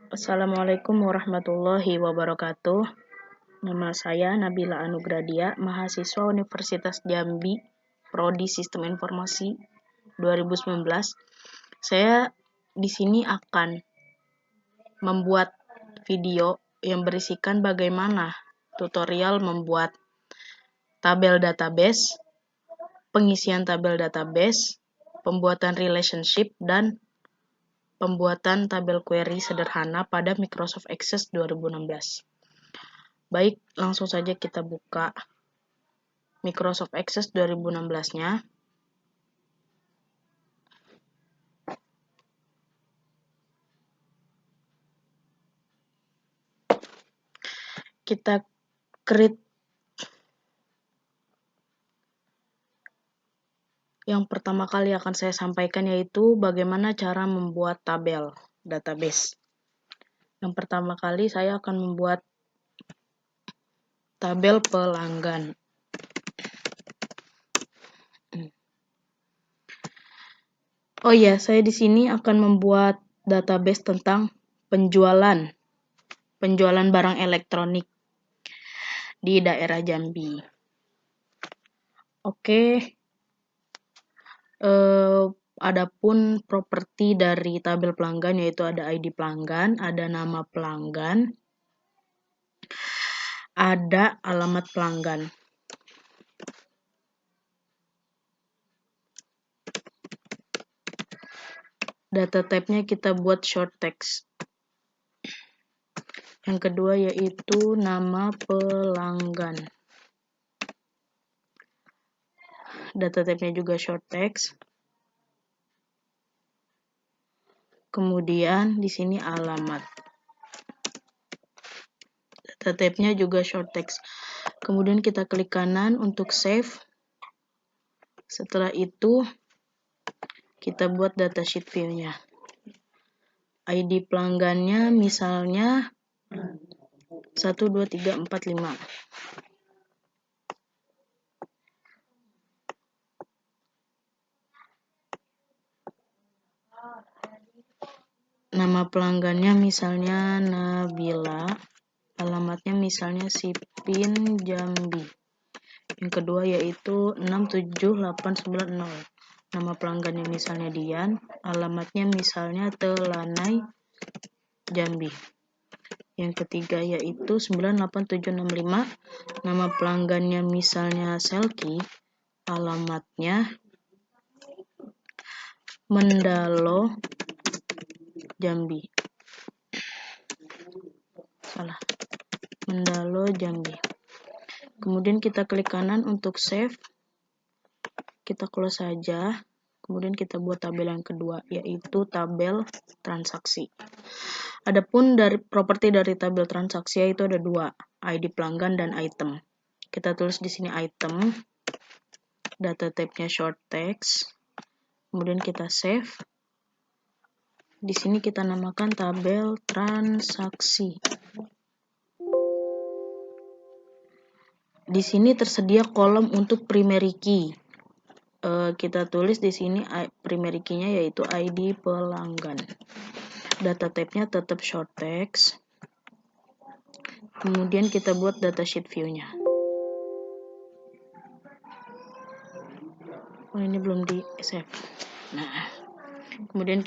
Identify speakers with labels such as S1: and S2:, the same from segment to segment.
S1: Assalamualaikum warahmatullahi wabarakatuh. Nama saya Nabila Anugradia, mahasiswa Universitas Jambi, Prodi Sistem Informasi 2019. Saya di sini akan membuat video yang berisikan bagaimana tutorial membuat tabel database, pengisian tabel database, pembuatan relationship, dan pembuatan tabel query sederhana pada Microsoft Access 2016. Baik, langsung saja kita buka Microsoft Access 2016-nya. Kita create yang pertama kali akan saya sampaikan yaitu bagaimana cara membuat tabel database. Yang pertama kali saya akan membuat tabel pelanggan. Oh ya, saya di sini akan membuat database tentang penjualan barang elektronik di daerah Jambi. Oke. Adapun properti dari tabel pelanggan yaitu ada ID pelanggan, ada nama pelanggan, ada alamat pelanggan. Data type-nya kita buat short text. Yang kedua yaitu nama pelanggan. Data type-nya juga short text. Kemudian di sini alamat. Data type-nya juga short text. Kemudian kita klik kanan untuk save. Setelah itu kita buat datasheet view-nya. ID pelanggannya misalnya 12345. Nama pelanggannya misalnya Nabila, alamatnya misalnya Sipin Jambi. Yang kedua yaitu 67890. Nama pelanggannya misalnya Dian, alamatnya misalnya Telanai Jambi. Yang ketiga yaitu 98765. Nama pelanggannya misalnya Selki, alamatnya Mendalo Jambi. Mendalo Jambi. Kemudian kita klik kanan untuk save. Kita close saja. Kemudian kita buat tabel yang kedua yaitu tabel transaksi. Adapun dari properti dari tabel transaksi yaitu ada dua, ID pelanggan dan item. Kita tulis di sini item. Data type-nya short text. Kemudian kita save. Di sini kita namakan tabel transaksi. Di sini tersedia kolom untuk primary key. Kita tulis di sini primary key-nya yaitu ID pelanggan. Data type-nya tetap short text. Kemudian kita buat datasheet view-nya. Oh, ini belum di save. Nah, kemudian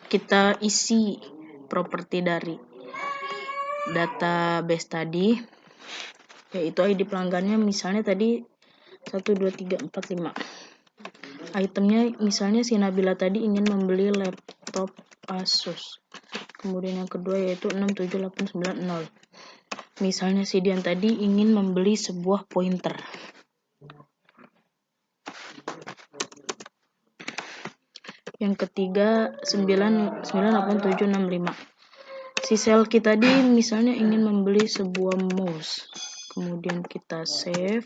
S1: kita isi properti dari database tadi, yaitu ID pelanggannya misalnya tadi 12345. Itemnya misalnya si Nabila tadi ingin membeli laptop Asus. Kemudian yang kedua yaitu 67890. Misalnya si Dian tadi ingin membeli sebuah pointer. Yang ketiga 98765. Si Selki tadi misalnya ingin membeli sebuah mouse. Kemudian kita save.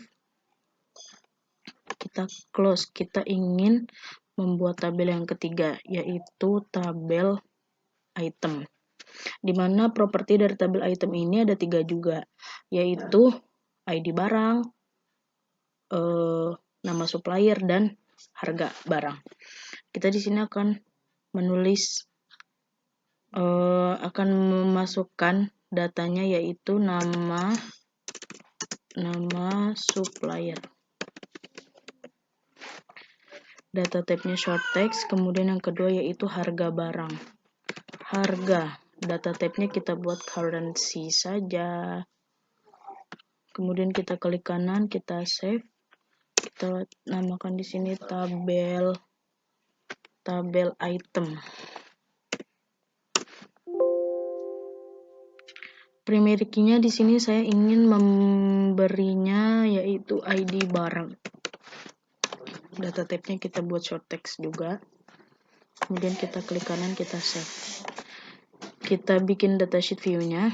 S1: Kita close. Kita ingin membuat tabel yang ketiga yaitu tabel item. Di mana properti dari tabel item ini ada 3 juga, yaitu ID barang, nama supplier, dan harga barang. kita di sini akan menulis akan memasukkan datanya, yaitu nama supplier. Data type-nya short text. Kemudian yang kedua yaitu harga barang. Harga, data type-nya kita buat currency saja. Kemudian kita klik kanan, kita save. Kita namakan di sini tabel item. Primary key-nya di sini saya ingin memberinya yaitu ID barang. Data type-nya kita buat short text juga. Kemudian kita klik kanan, kita save. Kita bikin datasheet view-nya.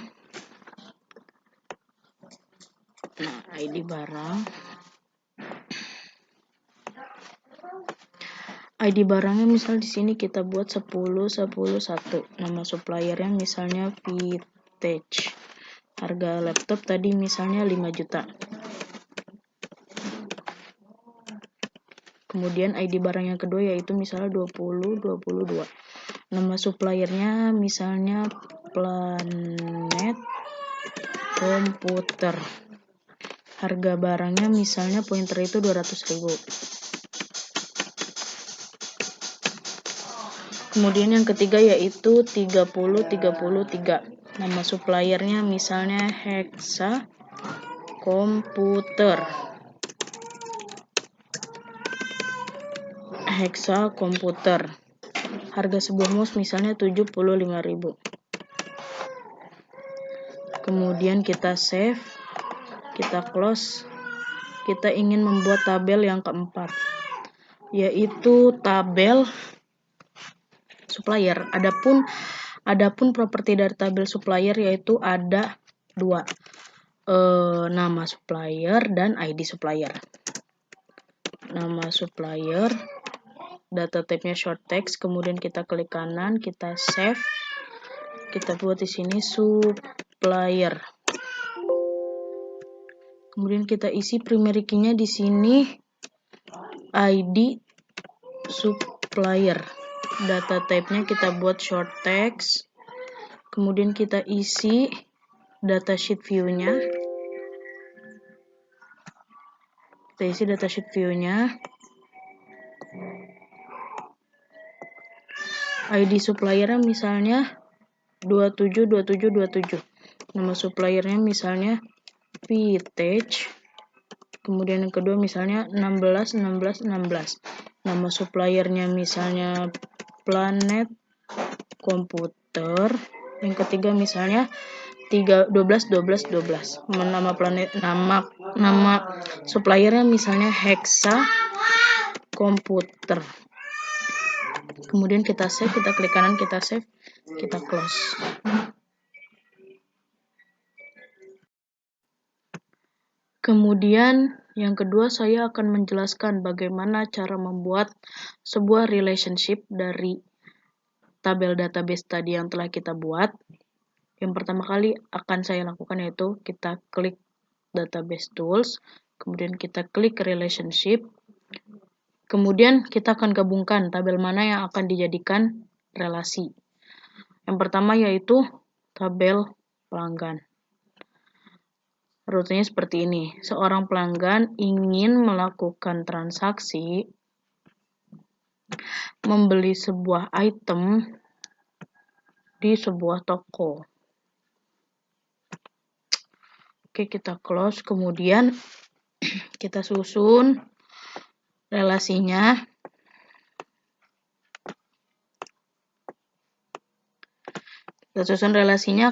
S1: Nah, ID barang. ID barangnya misal di sini kita buat 10 1. Nama suppliernya misalnya Vitech. Harga laptop tadi misalnya 5 juta. Kemudian ID barang yang kedua yaitu misalnya 22. Nama suppliernya misalnya Planet Komputer. Harga barangnya misalnya pointer itu 200.000. Kemudian yang ketiga yaitu 3033. Nama suppliernya misalnya Hexa Komputer. Harga sebuah mouse misalnya 75.000. Kemudian kita save, kita close. Kita ingin membuat tabel yang keempat, yaitu tabel supplier. Adapun properti dari tabel supplier yaitu ada 2, nama supplier dan ID supplier. Nama supplier, data type-nya short text, kemudian kita klik kanan, kita save, kita buat di sini supplier. Kemudian kita isi primary key-nya di sini ID supplier. Data type-nya kita buat short text. Kemudian kita isi datasheet view-nya. ID suppliernya misalnya 27. Nama suppliernya misalnya Vitech. Kemudian yang kedua misalnya 16. Nama suppliernya misalnya Planet Komputer. Yang ketiga misalnya 12. Nama suppliernya misalnya Hexa Komputer. Kemudian kita save, kita klik kanan, kita save, kita close. Kemudian yang kedua saya akan menjelaskan bagaimana cara membuat sebuah relationship dari tabel database tadi yang telah kita buat. Yang pertama kali akan saya lakukan yaitu kita klik database tools, kemudian kita klik relationship, kemudian kita akan gabungkan tabel mana yang akan dijadikan relasi. Yang pertama yaitu tabel pelanggan. Rutenya seperti ini. Seorang pelanggan ingin melakukan transaksi membeli sebuah item di sebuah toko. Oke, kita close. Kemudian kita susun relasinya.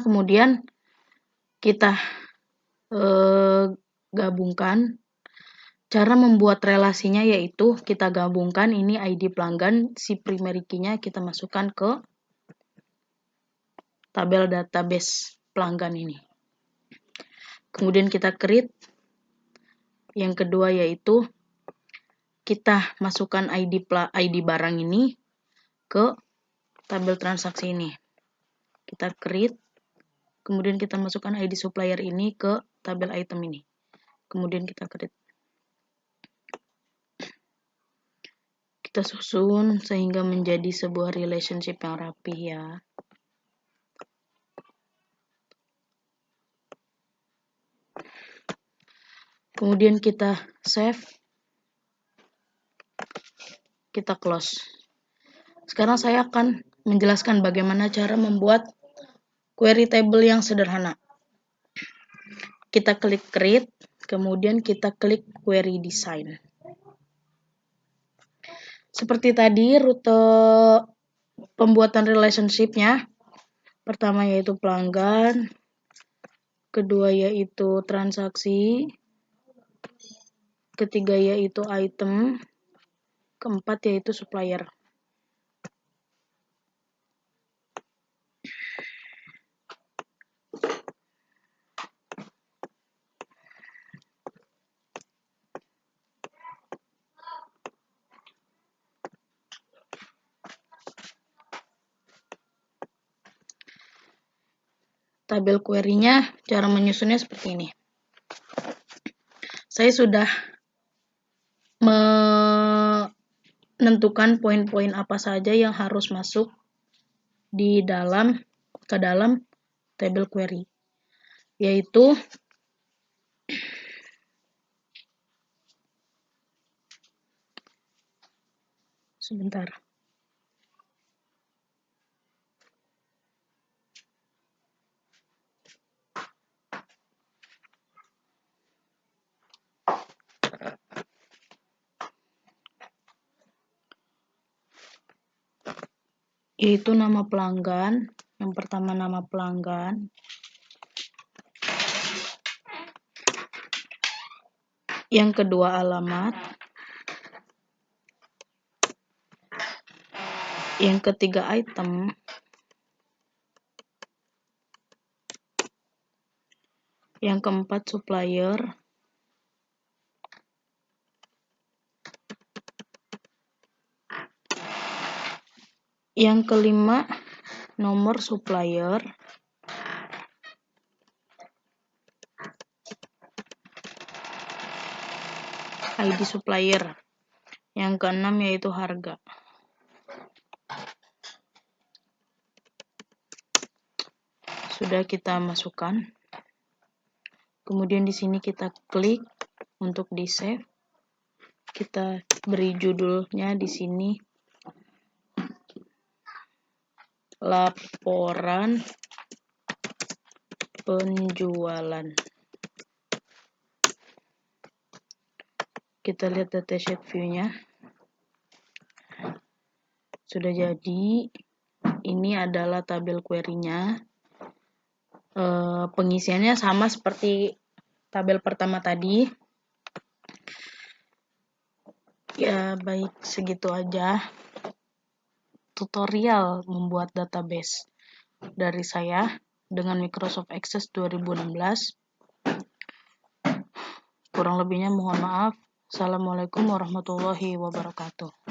S1: Kemudian kita gabungkan. Cara membuat relasinya yaitu kita gabungkan ini ID pelanggan, si primary key-nya kita masukkan ke tabel database pelanggan ini. Kemudian kita create. Yang kedua yaitu kita masukkan ID barang ini ke tabel transaksi ini. Kita create. Kemudian kita masukkan ID supplier ini ke tabel item ini. Kemudian kita create. Kita susun sehingga menjadi sebuah relationship yang rapi ya. Kemudian kita save, kita close. Sekarang saya akan menjelaskan bagaimana cara membuat query table yang sederhana. Kita klik create, kemudian kita klik query design. Seperti tadi rute pembuatan relationship-nya. Pertama yaitu pelanggan, kedua yaitu transaksi, ketiga yaitu item, keempat yaitu supplier. Tabel query-nya, cara menyusunnya seperti ini. Saya sudah menentukan poin-poin apa saja yang harus masuk ke dalam tabel query, yaitu sebentar. Yaitu nama pelanggan. Yang pertama nama pelanggan. Yang kedua alamat. Yang ketiga item. Yang keempat supplier. Yang kelima nomor supplier. ID supplier. Yang keenam yaitu harga. Sudah kita masukkan. Kemudian di sini kita klik untuk di save. Kita beri judulnya di sini laporan penjualan. Kita lihat datasheet view-nya. Sudah jadi. Ini adalah tabel query-nya. Pengisiannya sama seperti tabel pertama tadi. Ya, baik, segitu aja tutorial membuat database dari saya dengan Microsoft Access 2016. Kurang lebihnya mohon maaf. Assalamualaikum warahmatullahi wabarakatuh.